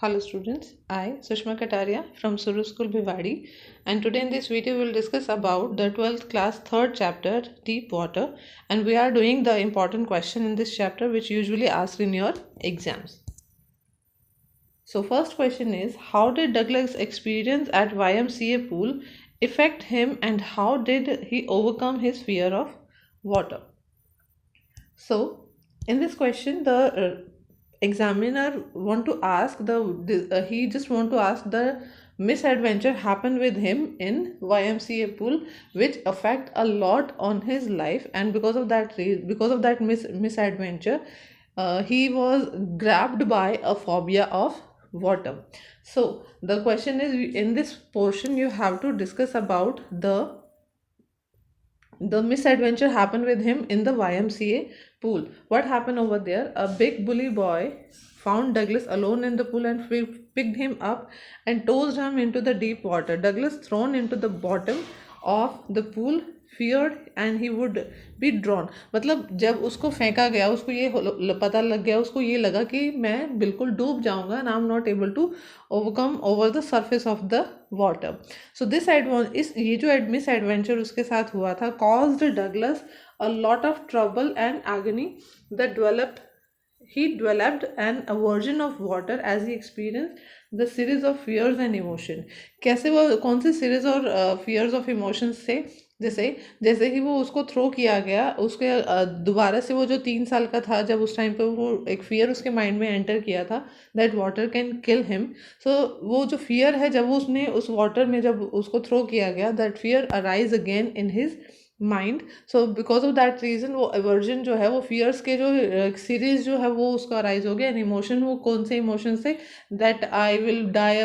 Hello students, I Sushma Kataria from Suru School Bhiwadi, and today in this video we will discuss about the 12th class 3rd chapter Deep Water, and we are doing the important question in this chapter which usually asked in your exams. So first question is, how did Douglas' experience at YMCA pool affect him and how did he overcome his fear of water? So in this question the examiner want to ask he just want to ask the misadventure happened with him in YMCA pool which affect a lot on his life, and because of that misadventure he was grabbed by a phobia of water. So the question is, in this portion you have to discuss about the misadventure happened with him in the YMCA pool. What happened over there? A big bully boy found Douglas alone in the pool and picked him up and tossed him into the deep water. Douglas thrown into the bottom of the pool feared and he would be drawn. मतलब जब उसको फेंका गया उसको ये पता लग गया, उसको ये लगा कि मैं बिल्कुल डूब जाऊंगा and I'm not able to overcome over the surface of the water. So this ये जो मिस एडवेंचर उसके साथ हुआ था caused Douglas a lot of trouble and agony that developed an aversion of water as he experienced the series of fears and emotion. कैसे वो कौन सी series और fears of emotions थे? जैसे जैसे ही वो उसको थ्रो किया गया उसके दोबारा से वो जो 3 साल का था जब उस टाइम पे वो एक फियर उसके माइंड में एंटर किया था that water can kill him. So वो जो फियर है जब उसने उस वाटर में जब उसको थ्रो किया गया that fear arise again in his mind. So because of that reason वो एवर्जन जो है वो फियर्स के जो सीरीज जो है वो उसका अराइज हो गया. एंड इमोशन वो कौन से इमोशन से? That I will die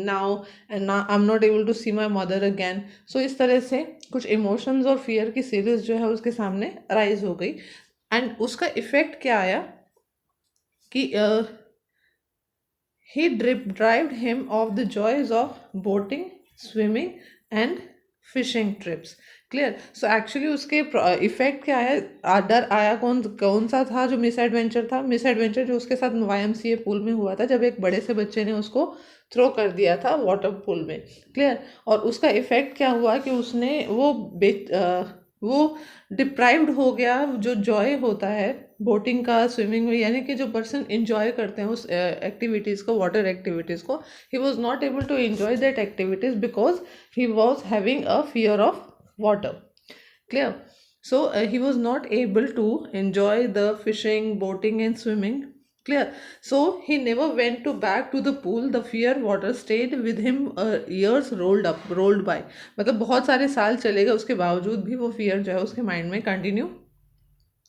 now and I am not able to see my mother again. So इस तरह से कुछ इमोशंस और फियर की सीरीज जो है उसके सामने अराइज हो गई. एंड उसका इफेक्ट क्या आया कि he deprived him of the joys of boating, swimming and fishing trips. Clear. So actually उसके इफेक्ट क्या आया, डर आया. कौन कौन सा था जो मिस एडवेंचर था? मिस एडवेंचर जो उसके साथ YMCA पूल में हुआ था जब एक बड़े से बच्चे ने उसको थ्रो कर दिया था वाटर पूल में. क्लियर. और उसका इफेक्ट क्या हुआ कि उसने वो डिप्राइव्ड हो गया जो जॉय होता है बोटिंग का, स्विमिंग में, यानी कि जो पर्सन इंजॉय करते हैं उस एक्टिविटीज़ को, वाटर एक्टिविटीज़ को, he was not able to enjoy that activities because he was having a fear of water. Clear. So he was not able to enjoy the fishing, boating and swimming. Clear. So he never went to back to the pool. The fear water stayed with him. Years rolled by. मतलब बहुत सारे साल चले गए उसके बावजूद भी वो फियर जो है उसके माइंड में कंटिन्यू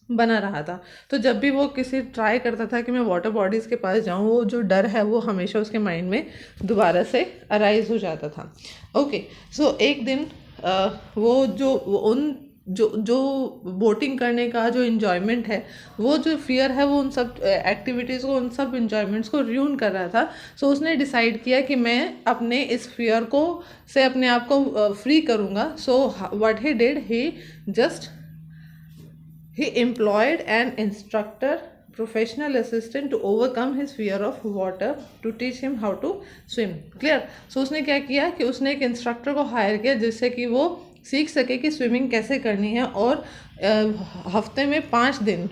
बना रहा था. तो जब भी वो किसी ट्राई करता था कि मैं वाटर बॉडीज़ के पास जाऊँ, वो जो डर है वो हमेशा उसके माइंड में दोबारा से अराइज हो जाता था. ओके. सो एक दिन वो जो बोटिंग करने का जो इन्जॉयमेंट है, वो जो फियर है वो उन सब एक्टिविटीज़ को, उन सब इन्जॉयमेंट्स को र्यून कर रहा था. सो उसने डिसाइड किया कि मैं अपने इस फियर को से अपने आप को फ्री करूँगा. So what he did, he employed an instructor, professional assistant to overcome his fear of water to teach him how to swim. Clear. So उसने क्या किया कि उसने एक इंस्ट्रक्टर को हायर किया जिससे कि वो सीख सके कि स्विमिंग कैसे करनी है. और हफ्ते में 5 दिन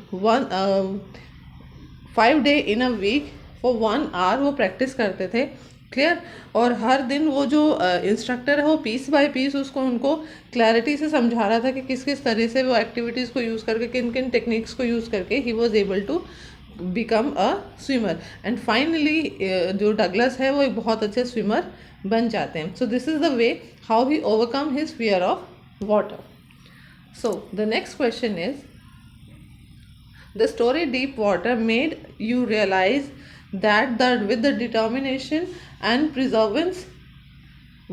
5 day in a week for 1 hour वो प्रैक्टिस करते थे. क्लियर. और हर दिन वो जो इंस्ट्रक्टर है वो पीस बाय पीस उनको क्लैरिटी से समझा रहा था कि किस किस तरह से वो एक्टिविटीज़ को यूज़ करके, किन किन टेक्निक्स को यूज़ करके he was able to become a swimmer. And finally जो डगलस है वो एक बहुत अच्छे स्विमर बन जाते हैं. So this is the way how he overcome his fear of water. So the next question is, the story Deep Water made you realize that with the determination and perseverance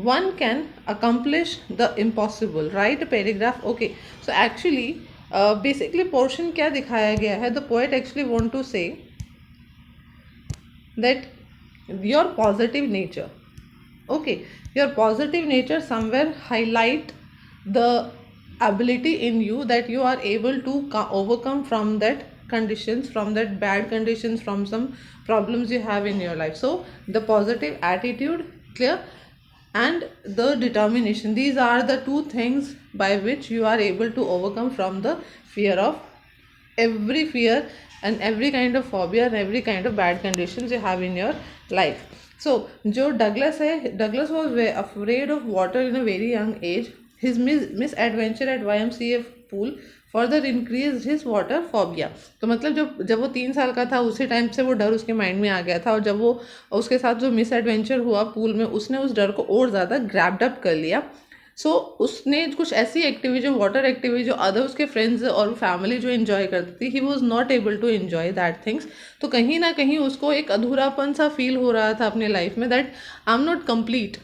one can accomplish the impossible. Write a paragraph. Okay. So actually basically portion क्या दिखाया गया है, the poet actually want to say that your positive nature, okay, your positive nature somewhere highlight the ability in you that you are able to overcome from that conditions, from that bad conditions, from some problems you have in your life. So the positive attitude, clear, and the determination, these are the two things by which you are able to overcome from the fear of every fear and every kind of phobia and every kind of bad conditions you have in your life. So जो Douglas है, Douglas was afraid of water in a very young age. His misadventure at YMCA pool further increased his water phobia. तो मतलब जब वो 3 साल का था उसी टाइम से वो डर उसके माइंड में आ गया था, और जब वो उसके साथ जो मिस एडवेंचर हुआ पूल में, उसने उस डर को और ज़्यादा ग्रैब्ड अप कर लिया. सो उसने कुछ ऐसी एक्टिविटी, जो वाटर एक्टिविटी, जो अदर उसके फ्रेंड्स और फैमिली जो इन्जॉय करती थी, he was not able to enjoy that things. तो कहीं ना कहीं उसको एक अधूरापन सा फील हो रहा था अपने लाइफ में, that I am not complete.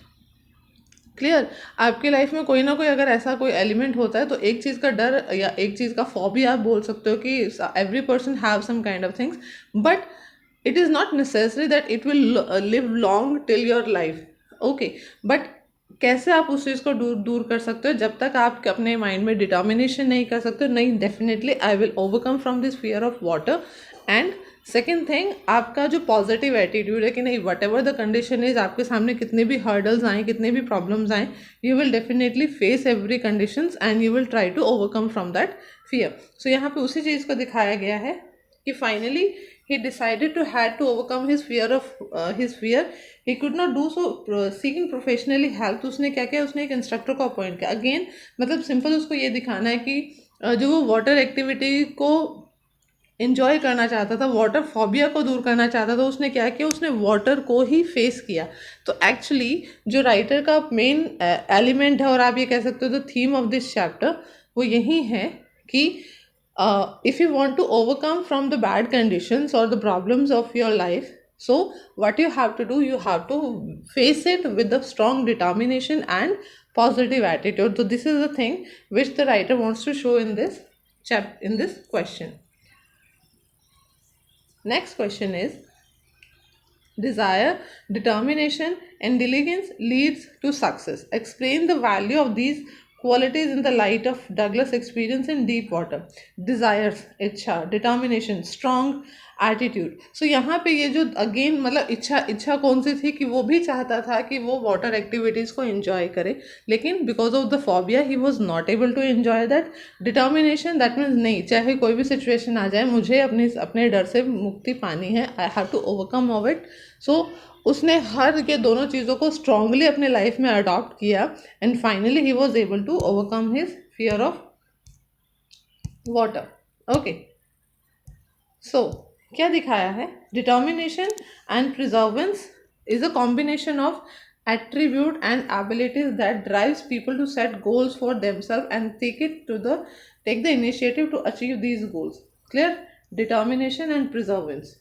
Clear. आपकी लाइफ में कोई ना कोई अगर ऐसा कोई एलिमेंट होता है, तो एक चीज़ का डर या एक चीज़ का फॉबिया आप बोल सकते हो कि every person have some kind of things, but it is not necessary that it will live long till your life. Okay, but कैसे आप उस चीज़ को दूर दूर कर सकते हो? जब तक आप अपने माइंड में डिटर्मिनेशन नहीं कर सकते हो, नहीं, definitely I will overcome from this fear of water. And second thing, आपका जो पॉजिटिव एटीट्यूड है कि नहीं, what ever the condition is, आपके सामने कितने भी हर्डल्स आएँ, कितने भी प्रॉब्लम्स आएँ, you will definitely face every conditions and you will try to overcome from that fear. So यहाँ पे उसी चीज़ को दिखाया गया है कि finally he decided to had to overcome his fear. He could not do so seeking professionally help. तो उसने क्या किया, उसने एक इंस्ट्रक्टर को अपॉइंट किया. अगेन मतलब सिंपल उसको ये दिखाना है कि जो वो वाटर एक्टिविटी को इन्जॉय करना चाहता था, वाटर फोबिया को दूर करना चाहता था, उसने क्या किया, उसने वाटर को ही फेस किया. तो एक्चुअली जो राइटर का मेन एलिमेंट है, और आप ये कह सकते हो the theme of this chapter, वो यही है कि if you want to overcome from the bad conditions or the problems of your life, so what you have to do, you have to face it with the strong determination and positive attitude. So this is the thing which the writer wants to show in this in this question. Next question is, desire, determination and diligence leads to success. Explain the value of these qualities in the light of Douglas' experience in deep water. Desires, इच्छा, determination, strong attitude. So यहाँ पे ये जो again मतलब इच्छा कौन सी थी कि वो भी चाहता था कि वो वाटर एक्टिविटीज़ को एंजॉय करे, लेकिन because of the phobia he was not able to enjoy that. Determination, that means नहीं, चाहे कोई भी सिचुएशन आ जाए, मुझे अपने डर से मुक्ति पानी है, I have to overcome of it. So उसने हर ये दोनों चीज़ों को स्ट्रांगली अपने लाइफ में अडॉप्ट किया, and finally he was able to overcome his fear of water. Okay, so क्या दिखाया है, determination and perseverance is a combination of attribute and abilities that drives people to set goals for themselves and take the initiative to achieve these goals. Clear? Determination and perseverance.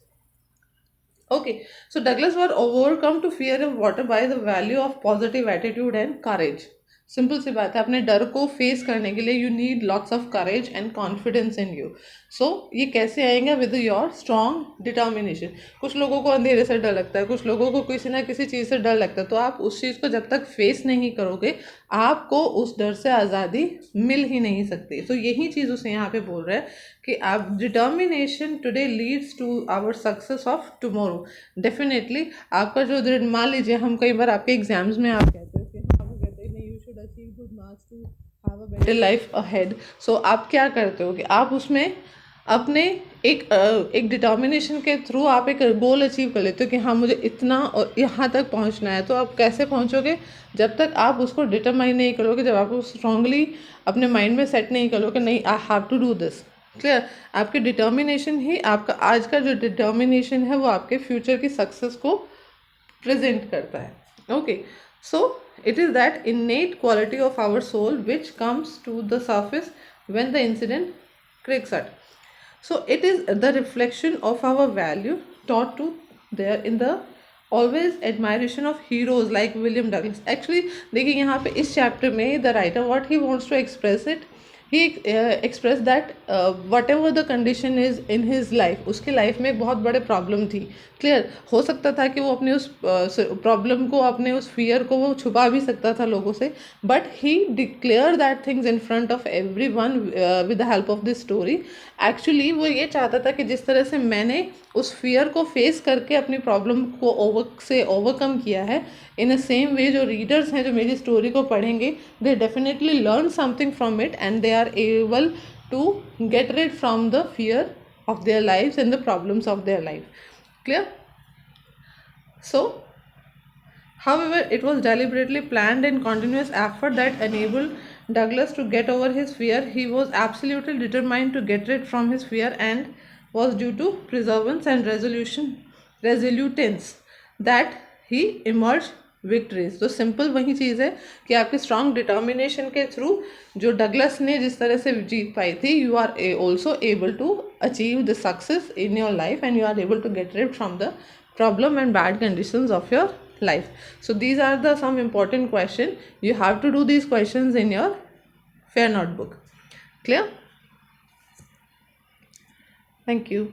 Okay, so Douglas were overcome to fear of water by the value of positive attitude and courage. Simple सी बात है, अपने डर को face करने के लिए you need lots of courage and confidence in you. So ये कैसे आएंगे, विद योर स्ट्रॉन्ग डिटर्मिनेशन. कुछ लोगों को अंधेरे से डर लगता है, कुछ लोगों को किसी ना किसी चीज़ से डर लगता है, तो आप उस चीज़ को जब तक फेस नहीं करोगे, आपको उस डर से आज़ादी मिल ही नहीं सकती. तो यही चीज़ उसे यहाँ पे बोल रहा है कि आप determination today leads to our success of tomorrow. Definitely आपका जो दृढ़, मान लीजिए हम कई बार आपके एग्जाम्स में आप कहते हो कि हाँ, वो कहते हैं नहीं, you should achieve good marks to have a better life ahead. So आप क्या करते हो कि आप उसमें अपने एक डिटर्मिनेशन के थ्रू आप एक गोल अचीव कर लेते हो कि हाँ, मुझे इतना और यहाँ तक पहुँचना है. तो आप कैसे पहुँचोगे, जब तक आप उसको डिटरमाइन नहीं करोगे, जब आप स्ट्रांगली अपने माइंड में सेट नहीं करोगे, नहीं, I have to do this. Clear? आपके डिटर्मिनेशन ही, आपका आज का जो डिटर्मिनेशन है, वो आपके फ्यूचर की सक्सेस को प्रेजेंट करता है. Okay, so it is that innate quality of our soul which comes to the surface when the incident creaks at. So it is the reflection of our value taught to there in the always admiration of heroes like William Douglas. Actually देखिए यहाँ पे इस chapter में the writer what he wants to express it he express that what ever the condition is in his life, उसकी life में एक बहुत बड़े प्रॉब्लम थी। क्लियर, हो सकता था कि वो अपने उस प्रॉब्लम को, अपने उस फियर को वो छुपा भी सकता था लोगों से, but he declare that things in front of every one with the help of this story. Actually वो ये चाहता था कि जिस तरह से मैंने उस फियर को फेस करके अपनी प्रॉब्लम को ओवरकम किया है, इन अ सेम वे जो रीडर्स हैं जो मेरी स्टोरी को पढ़ेंगे, they definitely learn something from it and they are able to get rid from the fear of their lives and the problems of their life. Clear? So, however, it was deliberately planned and continuous effort that enabled Douglas to get over his fear. He was absolutely determined to get rid from his fear and was due to perseverance and resolutence that he emerged victorious. तो simple वही चीज़ है कि आपकी strong determination के through जो Douglas ने जिस तरह से जीत पाई थी, you are also able to achieve the success in your life and you are able to get rid from the problem and bad conditions of your life. So these are the some important question. You have to do these questions in your fair notebook. Clear? Thank you.